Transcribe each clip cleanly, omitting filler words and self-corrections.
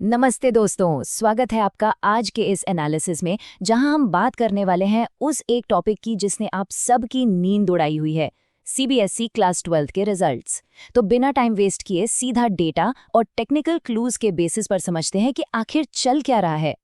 नमस्ते दोस्तों, स्वागत है आपका आज के इस एनालिसिस में जहां हम बात करने वाले हैं उस एक टॉपिक की जिसने आप सबकी नींद उड़ाई हुई है, सीबीएसई क्लास 12 के रिजल्ट्स। तो बिना टाइम वेस्ट किए सीधा डेटा और टेक्निकल क्लूज के बेसिस पर समझते हैं कि आखिर चल क्या रहा है।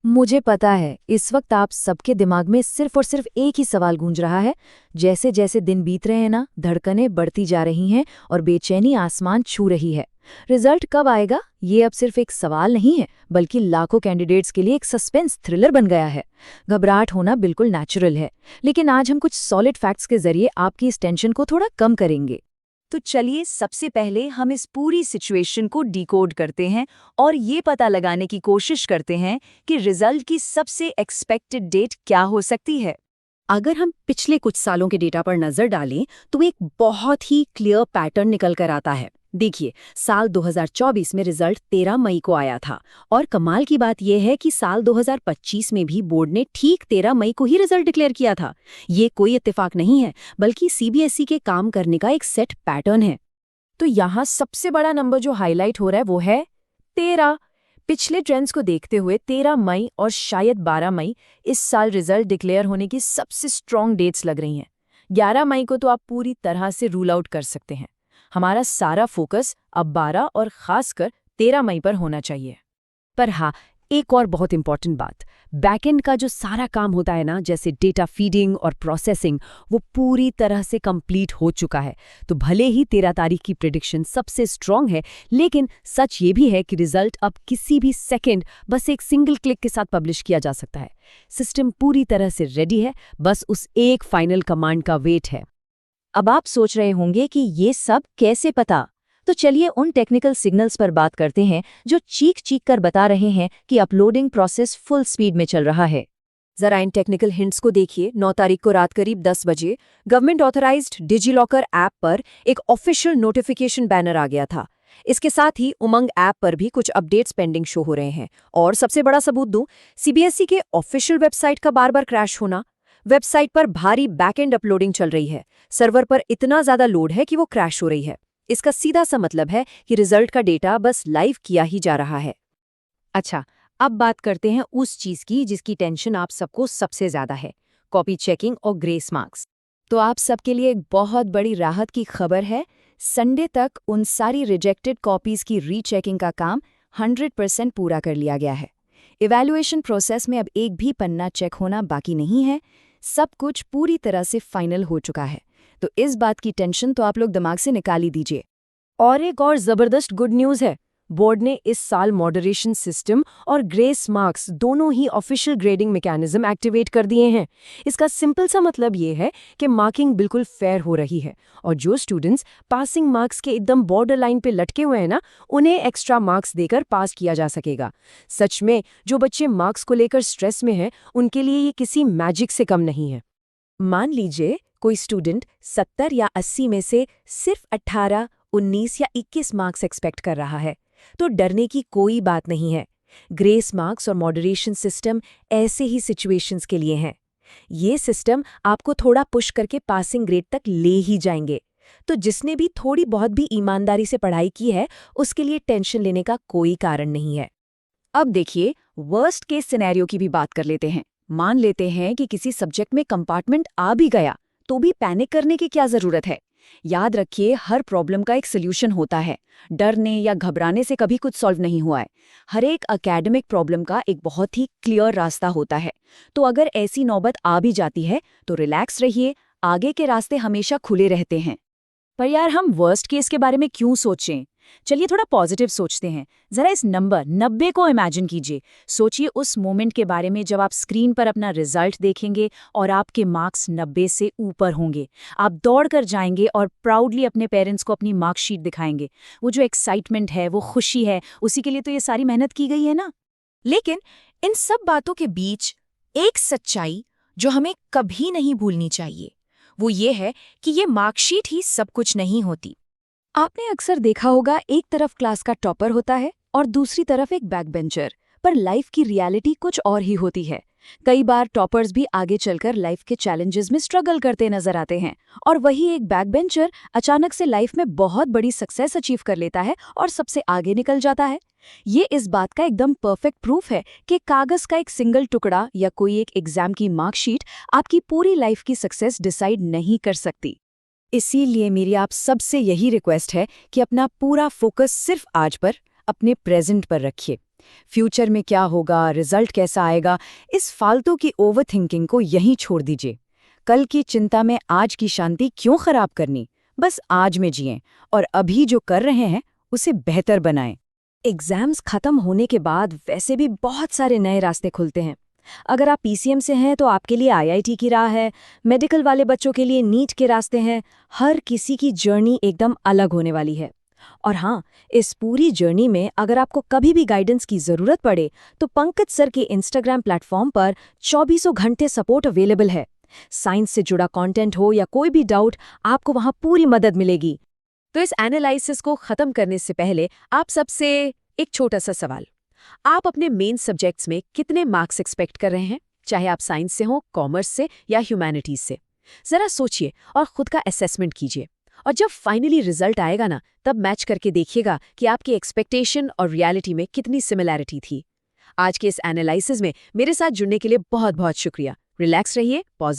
मुझे पता है इस वक्त आप सबके दिमाग में सिर्फ और सिर्फ एक ही सवाल गूंज रहा है। जैसे जैसे दिन बीत रहे हैं ना, धड़कनें बढ़ती जा रही हैं और बेचैनी आसमान छू रही है। रिजल्ट कब आएगा ये अब सिर्फ एक सवाल नहीं है, बल्कि लाखों कैंडिडेट्स के लिए एक सस्पेंस थ्रिलर बन गया है। घबराहट होना बिल्कुल नेचुरल है, लेकिन आज हम कुछ सॉलिड फैक्ट्स के जरिए आपकी इस टेंशन को थोड़ा कम करेंगे। तो चलिए सबसे पहले हम इस पूरी सिचुएशन को डिकोड करते हैं और ये पता लगाने की कोशिश करते हैं कि रिजल्ट की सबसे एक्सपेक्टेड डेट क्या हो सकती है। अगर हम पिछले कुछ सालों के डेटा पर नजर डालें तो एक बहुत ही क्लियर पैटर्न निकल कर आता है। देखिए, साल 2024 में रिजल्ट 13 मई को आया था और कमाल की बात यह है कि साल 2025 में भी बोर्ड ने ठीक 13 मई को ही रिजल्ट डिक्लेयर किया था। ये कोई इत्तेफाक नहीं है, बल्कि सीबीएसई के काम करने का एक सेट पैटर्न है। तो यहाँ सबसे बड़ा नंबर जो हाईलाइट हो रहा है वो है 13। पिछले ट्रेंड्स को देखते हुए 13 मई और शायद 12 मई इस साल रिजल्ट डिक्लेयर होने की सबसे स्ट्रॉन्ग डेट्स लग रही हैं। 11 मई को तो आप पूरी तरह से रूल आउट कर सकते हैं। हमारा सारा फोकस अब 12 और खासकर 13 मई पर होना चाहिए। पर हाँ, एक और बहुत इंपॉर्टेंट बात, बैकएंड का जो सारा काम होता है ना, जैसे डेटा फीडिंग और प्रोसेसिंग, वो पूरी तरह से कंप्लीट हो चुका है। तो भले ही 13 तारीख की प्रेडिक्शन सबसे स्ट्रांग है, लेकिन सच ये भी है कि रिजल्ट अब किसी भी सेकंड बस एक सिंगल क्लिक के साथ पब्लिश किया जा सकता है। सिस्टम पूरी तरह से रेडी है, बस उस एक फाइनल कमांड का वेट है। अब आप सोच रहे होंगे कि ये सब कैसे पता, तो चलिए उन टेक्निकल सिग्नल्स पर बात करते हैं जो चीख चीख कर बता रहे हैं कि अपलोडिंग प्रोसेस फुल स्पीड में चल रहा है। जरा इन टेक्निकल हिंट्स को देखिए। 9 तारीख को रात करीब 10 बजे गवर्नमेंट ऑथराइज्ड डिजीलॉकर ऐप पर एक ऑफिशियल नोटिफिकेशन बैनर आ गया था। इसके साथ ही उमंग ऐप पर भी कुछ अपडेट्स पेंडिंग शो हो रहे हैं। और सबसे बड़ा सबूत दूं, सीबीएसई के ऑफिशियल वेबसाइट का बार बार क्रैश होना। वेबसाइट पर भारी बैकएंड अपलोडिंग चल रही है। सर्वर पर इतना ज्यादा लोड है कि वो क्रैश हो रही है। इसका सीधा सा मतलब है कि रिजल्ट का डेटा बस लाइव किया ही जा रहा है। अच्छा, अब बात करते हैं उस चीज की जिसकी टेंशन आप सबको सबसे ज्यादा है, कॉपी चेकिंग और ग्रेस मार्क्स। तो आप सबके लिए एक बहुत बड़ी राहत की खबर है। संडे तक उन सारी रिजेक्टेड कॉपीज की रीचेकिंग का काम 100% पूरा कर लिया गया है। इवैल्यूएशन प्रोसेस में अब एक भी पन्ना चेक होना बाकी नहीं है। सब कुछ पूरी तरह से फाइनल हो चुका है। तो इस बात की टेंशन तो आप लोग दिमाग से निकाल ही दीजिए। और एक और जबरदस्त गुड न्यूज़ है, बोर्ड ने इस साल मॉडरेशन सिस्टम और ग्रेस मार्क्स दोनों ही ऑफिशियल ग्रेडिंग मैकेनिज्म एक्टिवेट कर दिए हैं। इसका सिंपल सा मतलब ये है कि मार्किंग बिल्कुल फेयर हो रही है और जो स्टूडेंट्स पासिंग मार्क्स के एकदम बॉर्डर लाइन पे लटके हुए हैं ना, उन्हें एक्स्ट्रा मार्क्स देकर पास किया जा सकेगा। सच में जो बच्चे मार्क्स को लेकर स्ट्रेस में हैं, उनके लिए ये किसी मैजिक से कम नहीं है। मान लीजिए कोई स्टूडेंट 70 या 80 में से सिर्फ 18, 19 या 21 मार्क्स एक्सपेक्ट कर रहा है, तो डरने की कोई बात नहीं है। ग्रेस मार्क्स और मॉडरेशन सिस्टम ऐसे ही सिचुएशंस के लिए हैं। ये सिस्टम आपको थोड़ा पुश करके पासिंग ग्रेड तक ले ही जाएंगे। तो जिसने भी थोड़ी बहुत भी ईमानदारी से पढ़ाई की है, उसके लिए टेंशन लेने का कोई कारण नहीं है। अब देखिए, वर्स्ट केस सिनेरियो की भी बात कर लेते हैं। मान लेते हैं कि किसी सब्जेक्ट में कंपार्टमेंट आ भी गया, तो भी पैनिक करने की क्या जरूरत है। याद रखिए, हर प्रॉब्लम का एक सोल्यूशन होता है। डरने या घबराने से कभी कुछ सॉल्व नहीं हुआ है। हर एक एकेडमिक प्रॉब्लम का एक बहुत ही क्लियर रास्ता होता है। तो अगर ऐसी नौबत आ भी जाती है तो रिलैक्स रहिए, आगे के रास्ते हमेशा खुले रहते हैं। पर यार, हम वर्स्ट केस के बारे में क्यों सोचें? चलिए थोड़ा पॉजिटिव सोचते हैं। जरा इस नंबर 90 को इमेजिन कीजिए। सोचिए उस मोमेंट के बारे में जब आप स्क्रीन पर अपना रिजल्ट देखेंगे और आपके मार्क्स 90 से ऊपर होंगे। आप दौड़कर जाएंगे और प्राउडली अपने पेरेंट्स को अपनी मार्कशीट दिखाएंगे। वो जो एक्साइटमेंट है, वो खुशी है, उसी के लिए तो ये सारी मेहनत की गई है ना। लेकिन इन सब बातों के बीच एक सच्चाई जो हमें कभी नहीं भूलनी चाहिए, वो ये है कि ये मार्कशीट ही सब कुछ नहीं होती। आपने अक्सर देखा होगा, एक तरफ क्लास का टॉपर होता है और दूसरी तरफ एक बैक बेंचर, पर लाइफ की रियलिटी कुछ और ही होती है। कई बार टॉपर्स भी आगे चलकर लाइफ के चैलेंजेस में स्ट्रगल करते नजर आते हैं, और वही एक बैकबेंचर अचानक से लाइफ में बहुत बड़ी सक्सेस अचीव कर लेता है और सबसे आगे निकल जाता है। ये इस बात का एकदम परफेक्ट प्रूफ है कि कागज का एक सिंगल टुकड़ा या कोई एक एग्जाम की मार्कशीट आपकी पूरी लाइफ की सक्सेस डिसाइड नहीं कर सकती। इसीलिए मेरी आप सबसे यही रिक्वेस्ट है कि अपना पूरा फोकस सिर्फ आज पर, अपने प्रेजेंट पर रखिए। फ्यूचर में क्या होगा, रिजल्ट कैसा आएगा, इस फालतू की ओवरथिंकिंग को यहीं छोड़ दीजिए। कल की चिंता में आज की शांति क्यों खराब करनी, बस आज में जिएं और अभी जो कर रहे हैं उसे बेहतर बनाएं। एग्जाम्स खत्म होने के बाद वैसे भी बहुत सारे नए रास्ते खुलते हैं। अगर आप पीसीएम से हैं तो आपके लिए आईआईटी की राह है, मेडिकल वाले बच्चों के लिए नीट के रास्ते हैं। हर किसी की जर्नी एकदम अलग होने वाली है। और हाँ, इस पूरी जर्नी में अगर आपको कभी भी गाइडेंस की ज़रूरत पड़े तो पंकज सर के इंस्टाग्राम प्लेटफॉर्म पर 24 घंटे सपोर्ट अवेलेबल है। साइंस से जुड़ा कंटेंट हो या कोई भी डाउट, आपको वहाँ पूरी मदद मिलेगी। तो इस एनालिसिस को ख़त्म करने से पहले आप सबसे एक छोटा सा सवाल। आप अपने मेन सब्जेक्ट्स में कितने मार्क्स एक्सपेक्ट कर रहे हैं, चाहे आप साइंस से हो, कॉमर्स से या ह्यूमैनिटीज से? ज़रा सोचिए और खुद का असेसमेंट कीजिए। और जब फाइनली रिजल्ट आएगा ना, तब मैच करके देखिएगा कि आपकी एक्सपेक्टेशन और रियलिटी में कितनी सिमिलैरिटी थी। आज के इस एनालिसिस में मेरे साथ जुड़ने के लिए बहुत बहुत शुक्रिया। रिलैक्स रहिए, पॉजिटिव